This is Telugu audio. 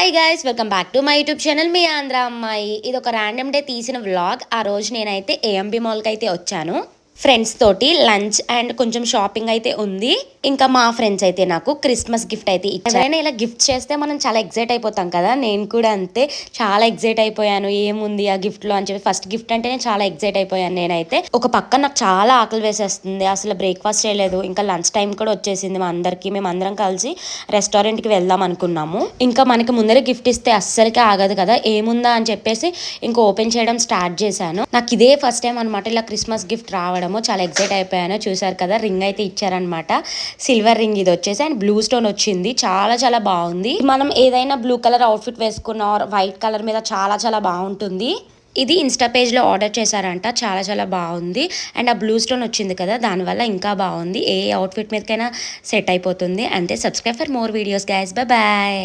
Hi guys, welcome back to my YouTube channel మీ ఆంధ్ర అమ్మాయి. ఇది ఒక ర్యాండమ్ డే తీసిన వ్లాగ్. ఆ రోజు నేనైతే ఏఎంబి మాల్కి అయితే వచ్చాను. ఫ్రెండ్స్ తోటి లంచ్ అండ్ కొంచెం షాపింగ్ అయితే ఉంది. ఇంకా మా ఫ్రెండ్స్ అయితే నాకు క్రిస్మస్ గిఫ్ట్ అయితే ఇచ్చారు. ఎవరైనా ఇలా గిఫ్ట్ చేస్తే మనం చాలా ఎక్సైట్ అయిపోతాం కదా. నేను కూడా అంతే, చాలా ఎక్సైట్ అయిపోయాను. ఏముంది ఆ గిఫ్ట్ లో అని చెప్పి ఫస్ట్ గిఫ్ట్ అంటేనే చాలా ఎక్సైట్ అయిపోయాను నేనైతే. ఒక పక్క నాకు చాలా ఆకలి వేసేస్తుంది, అసలు బ్రేక్ఫాస్ట్ చేయలేదు. ఇంకా లంచ్ టైం కూడా వచ్చేసింది మా అందరికి. మేము అందరం కలిసి రెస్టారెంట్ కి వెళ్దాం అనుకున్నాము. ఇంకా మనకి ముందరే గిఫ్ట్ ఇస్తే అస్సలకే ఆగదు కదా, ఏముందా అని చెప్పేసి ఇంకా ఓపెన్ చేయడం స్టార్ట్ చేశాను. నాకు ఇదే ఫస్ట్ టైం అనమాట ఇలా క్రిస్మస్ గిఫ్ట్ రావడం. చాలా ఎక్సైట్ అయిపోయాను. చూసారు కదా, రింగ్ అయితే ఇచ్చారనమాట. సిల్వర్ రింగ్ ఇది వచ్చేసి అండ్ బ్లూ స్టోన్ వచ్చింది. చాలా చాలా బాగుంది. మనం ఏదైనా బ్లూ కలర్ అవుట్ఫిట్ వేసుకున్న వైట్ కలర్ మీద చాలా చాలా బాగుంటుంది. ఇది ఇన్స్టా పేజ్లో ఆర్డర్ చేశారంట. చాలా చాలా బాగుంది. అండ్ ఆ బ్లూ స్టోన్ వచ్చింది కదా, దానివల్ల ఇంకా బాగుంది. ఏ అవుట్ఫిట్ మీదకైనా సెట్ అయిపోతుంది. అంతే. Subscribe for more videos guys. Bye.